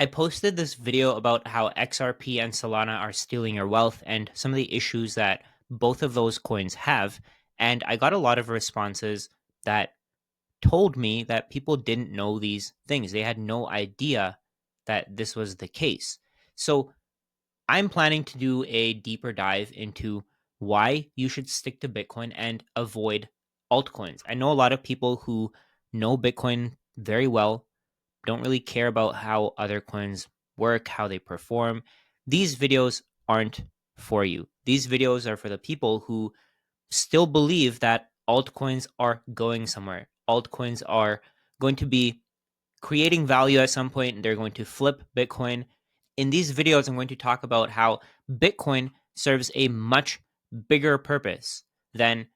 I posted this video about how XRP and Solana are stealing your wealth and some of the issues that both of those coins have. And I got a lot of responses that told me that people didn't know these things. They had no idea that this was the case. So I'm planning to do a deeper dive into why you should stick to Bitcoin and avoid altcoins. I know a lot of people who know Bitcoin very well, don't really care about how other coins work, how they perform. These videos aren't for you. These videos are for the people who still believe that altcoins are going somewhere. Altcoins are going to be creating value at some point. They're going to flip Bitcoin. In these videos, I'm going to talk about how Bitcoin serves a much bigger purpose than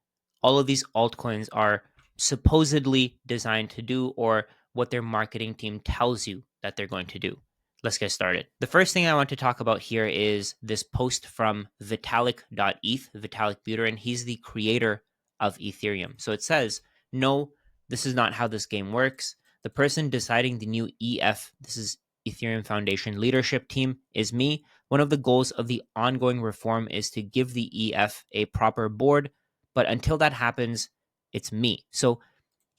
all of these altcoins are supposedly designed to do, or what their marketing team tells you that they're going to do. Let's get started. The first thing I want to talk about here is this post from Vitalik.eth, Vitalik Buterin. He's the creator of Ethereum. So it says, no, this is not how this game works. The person deciding the new EF, this is Ethereum Foundation leadership team, is me. One of the goals of the ongoing reform is to give the EF a proper board, but until that happens, it's me. So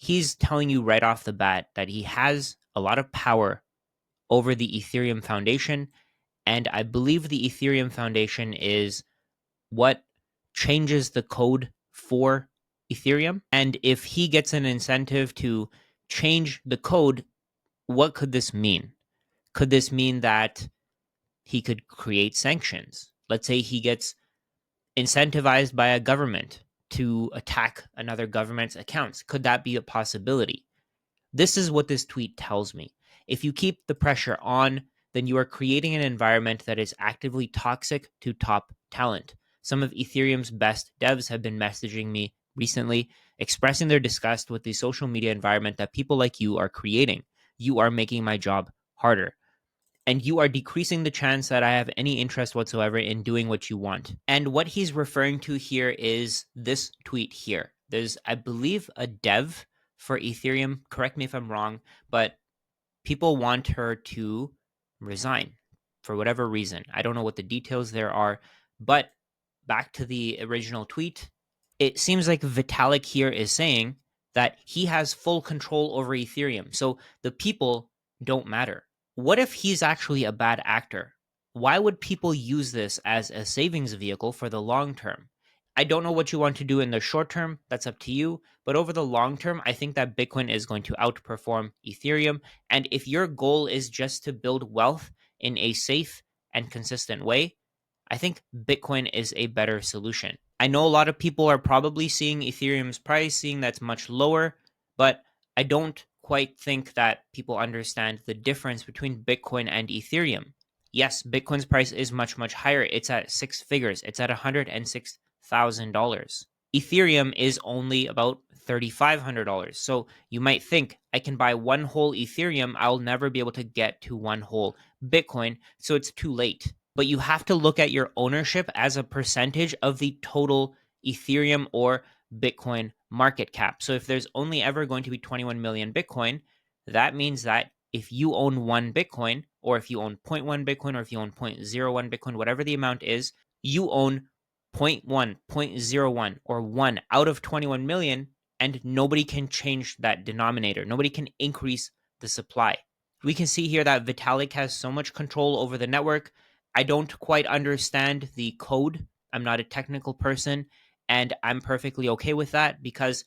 he's telling you right off the bat that he has a lot of power over the Ethereum Foundation, and I believe the Ethereum Foundation is what changes the code for Ethereum. And if he gets an incentive to change the code, what could this mean? Could this mean that he could create sanctions? Let's say he gets incentivized by a government to attack another government's accounts. Could that be a possibility? This is what this tweet tells me. If you keep the pressure on, then you are creating an environment that is actively toxic to top talent. Some of Ethereum's best devs have been messaging me recently, expressing their disgust with the social media environment that people like you are creating. You are making my job harder, and you are decreasing the chance that I have any interest whatsoever in doing what you want. And what he's referring to here is this tweet here. There's, I believe, a dev for Ethereum. Correct me if I'm wrong, but people want her to resign for whatever reason. I don't know what the details there are, but back to the original tweet, it seems like Vitalik here is saying that he has full control over Ethereum. So the people don't matter. What if he's actually a bad actor? Why would people use this as a savings vehicle for the long term? I don't know what you want to do in the short term. That's up to you. But over the long term, I think that Bitcoin is going to outperform Ethereum. And if your goal is just to build wealth in a safe and consistent way, I think Bitcoin is a better solution. I know a lot of people are probably seeing Ethereum's price, seeing that's much lower, but I don't quite think that people understand the difference between Bitcoin and Ethereum. Yes, Bitcoin's price is much, much higher. It's at six figures. It's at $106,000. Ethereum is only about $3,500. So you might think, I can buy one whole Ethereum. I'll never be able to get to one whole Bitcoin, so it's too late. But you have to look at your ownership as a percentage of the total Ethereum or Bitcoin market cap. So if there's only ever going to be 21 million Bitcoin, that means that if you own one Bitcoin, or if you own zero point 0.1 Bitcoin, or if you own 0.01 Bitcoin, whatever the amount is, you own 0.1, 0.01, or 1 out of 21 million, and nobody can change that denominator. Nobody can increase the supply. We can see here that Vitalik has so much control over the network. I don't quite understand the code. I'm not a technical person, and I'm perfectly okay with that because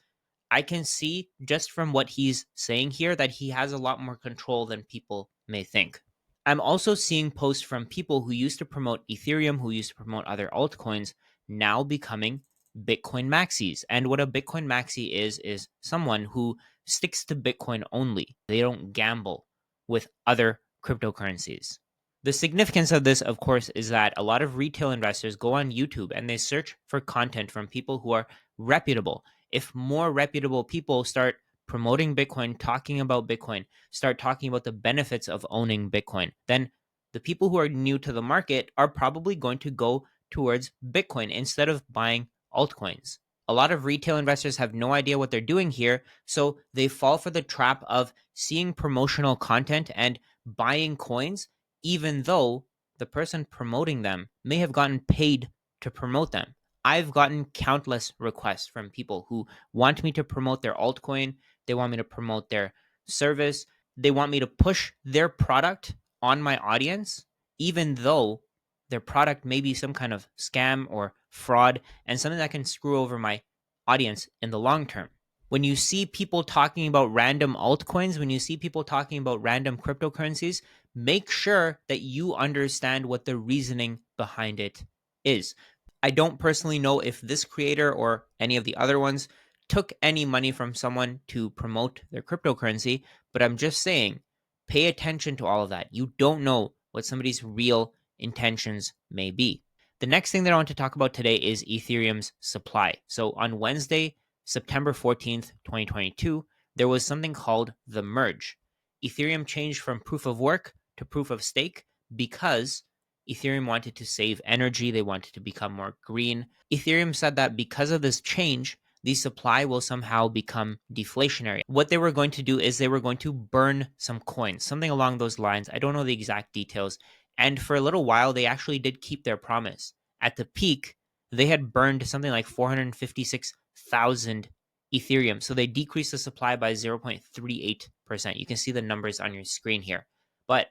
I can see just from what he's saying here that he has a lot more control than people may think. I'm also seeing posts from people who used to promote Ethereum, who used to promote other altcoins, now becoming Bitcoin maxis. And what a Bitcoin maxi is someone who sticks to Bitcoin only. They don't gamble with other cryptocurrencies. The significance of this, of course, is that a lot of retail investors go on YouTube and they search for content from people who are reputable. If more reputable people start promoting Bitcoin, talking about Bitcoin, start talking about the benefits of owning Bitcoin, then the people who are new to the market are probably going to go towards Bitcoin instead of buying altcoins. A lot of retail investors have no idea what they're doing here, so they fall for the trap of seeing promotional content and buying coins, even though the person promoting them may have gotten paid to promote them. I've gotten countless requests from people who want me to promote their altcoin. They want me to promote their service. They want me to push their product on my audience, even though their product may be some kind of scam or fraud and something that can screw over my audience in the long term. When you see people talking about random altcoins, when you see people talking about random cryptocurrencies, make sure that you understand what the reasoning behind it is. I don't personally know if this creator or any of the other ones took any money from someone to promote their cryptocurrency, but I'm just saying, pay attention to all of that. You don't know what somebody's real intentions may be. The next thing that I want to talk about today is Ethereum's supply. So on Wednesday, September 14th, 2022, there was something called the merge. Ethereum changed from proof of work to proof of stake because Ethereum wanted to save energy. They wanted to become more green. Ethereum said that because of this change, the supply will somehow become deflationary. What they were going to do is they were going to burn some coins, something along those lines. I don't know the exact details. And for a little while, they actually did keep their promise. At the peak, they had burned something like 456,000 Ethereum. So they decreased the supply by 0.38%. You can see the numbers on your screen here. But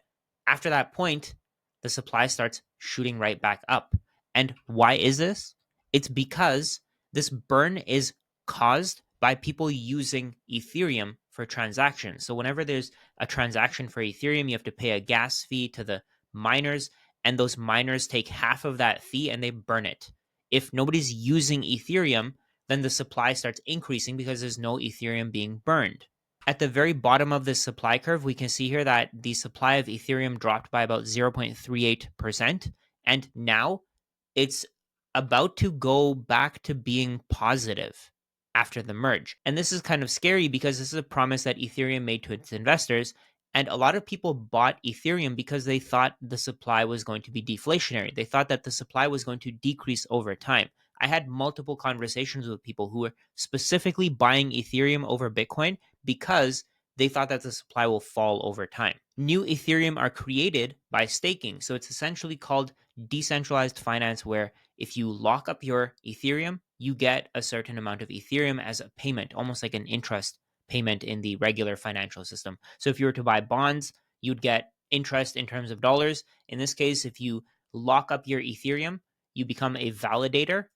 after that point, the supply starts shooting right back up. And why is this? It's because this burn is caused by people using Ethereum for transactions. So whenever there's a transaction for Ethereum, you have to pay a gas fee to the miners, and those miners take half of that fee and they burn it. If nobody's using Ethereum, then the supply starts increasing because there's no Ethereum being burned. At the very bottom of this supply curve, we can see here that the supply of Ethereum dropped by about 0.38%, and now it's about to go back to being positive after the merge. And this is kind of scary because this is a promise that Ethereum made to its investors. And a lot of people bought Ethereum because they thought the supply was going to be deflationary. They thought that the supply was going to decrease over time. I had multiple conversations with people who were specifically buying Ethereum over Bitcoin because they thought that the supply will fall over time. New Ethereum are created by staking. So it's essentially called decentralized finance, where if you lock up your Ethereum, you get a certain amount of Ethereum as a payment, almost like an interest payment in the regular financial system. So if you were to buy bonds, you'd get interest in terms of dollars. In this case, if you lock up your Ethereum, you become a validator.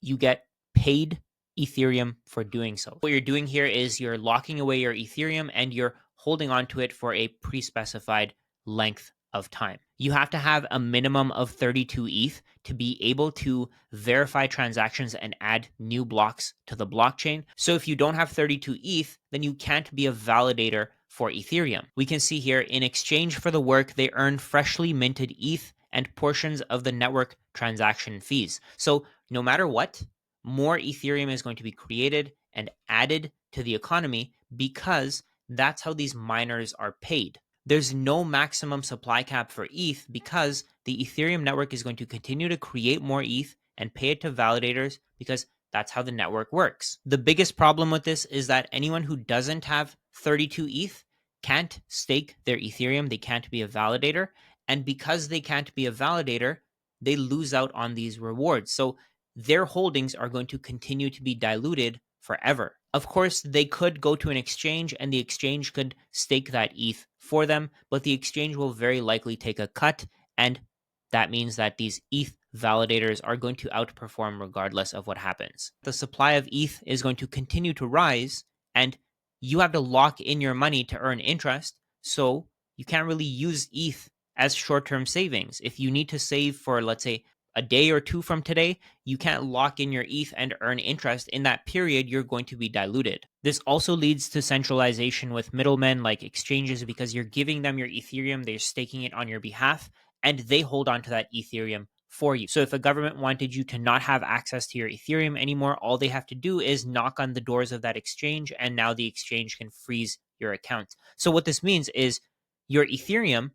You get paid Ethereum for doing so. What you're doing here is you're locking away your Ethereum and you're holding on to it for a pre-specified length of time. You have to have a minimum of 32 ETH to be able to verify transactions and add new blocks to the blockchain. So if you don't have 32 ETH, then you can't be a validator for Ethereum. We can see here, in exchange for the work, they earn freshly minted ETH and portions of the network transaction fees. So no matter what, more Ethereum is going to be created and added to the economy because that's how these miners are paid. There's no maximum supply cap for ETH because the Ethereum network is going to continue to create more ETH and pay it to validators because that's how the network works. The biggest problem with this is that anyone who doesn't have 32 ETH can't stake their Ethereum. They can't be a validator. And because they can't be a validator, they lose out on these rewards. So their holdings are going to continue to be diluted forever. Of course, they could go to an exchange and the exchange could stake that ETH for them, but the exchange will very likely take a cut, and that means that these ETH validators are going to outperform regardless of what happens. The supply of ETH is going to continue to rise, and you have to lock in your money to earn interest, so you can't really use ETH as short-term savings. If you need to save for, let's say, a day or two from today, you can't lock in your ETH and earn interest. In that period, you're going to be diluted. This also leads to centralization with middlemen like exchanges because you're giving them your Ethereum, they're staking it on your behalf, and they hold on to that Ethereum for you. So if a government wanted you to not have access to your Ethereum anymore, all they have to do is knock on the doors of that exchange, and now the exchange can freeze your account. So what this means is your Ethereum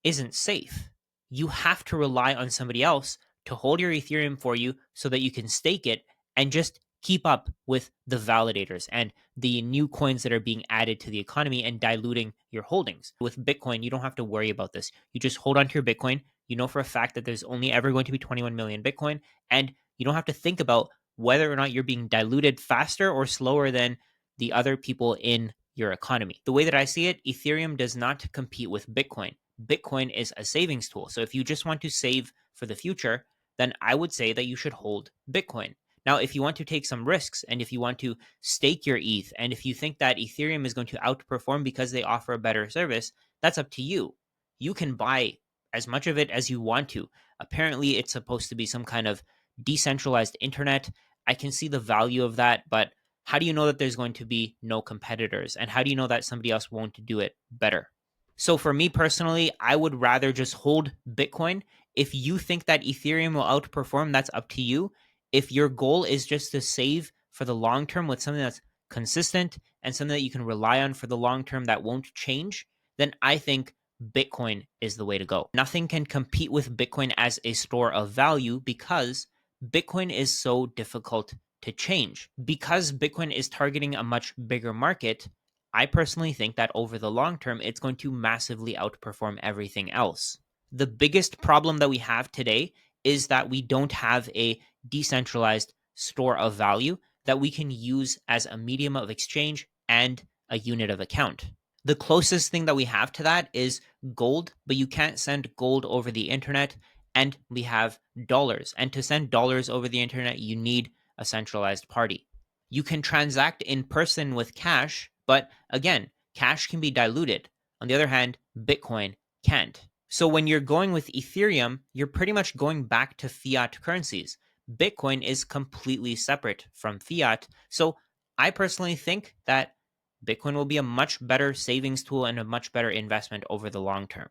isn't safe. You have to rely on somebody else to hold your Ethereum for you so that you can stake it and just keep up with the validators and the new coins that are being added to the economy and diluting your holdings. With Bitcoin, you don't have to worry about this. You just hold on to your Bitcoin. You know for a fact that there's only ever going to be 21 million Bitcoin, and you don't have to think about whether or not you're being diluted faster or slower than the other people in your economy. The way that I see it, Ethereum does not compete with Bitcoin. Bitcoin is a savings tool. So if you just want to save for the future, then I would say that you should hold Bitcoin. Now, if you want to take some risks and if you want to stake your ETH and if you think that Ethereum is going to outperform because they offer a better service, that's up to you. You can buy as much of it as you want to. Apparently, it's supposed to be some kind of decentralized internet. I can see the value of that, but how do you know that there's going to be no competitors? And how do you know that somebody else won't do it better? So for me personally, I would rather just hold Bitcoin. If you think that Ethereum will outperform, that's up to you. If your goal is just to save for the long term with something that's consistent and something that you can rely on for the long term that won't change, then I think Bitcoin is the way to go. Nothing can compete with Bitcoin as a store of value because Bitcoin is so difficult to change. Because Bitcoin is targeting a much bigger market, I personally think that over the long term, it's going to massively outperform everything else. The biggest problem that we have today is that we don't have a decentralized store of value that we can use as a medium of exchange and a unit of account. The closest thing that we have to that is gold, but you can't send gold over the internet, and we have dollars. And to send dollars over the internet, you need a centralized party. You can transact in person with cash, but again, cash can be diluted. On the other hand, Bitcoin can't. So when you're going with Ethereum, you're pretty much going back to fiat currencies. Bitcoin is completely separate from fiat. So I personally think that Bitcoin will be a much better savings tool and a much better investment over the long term.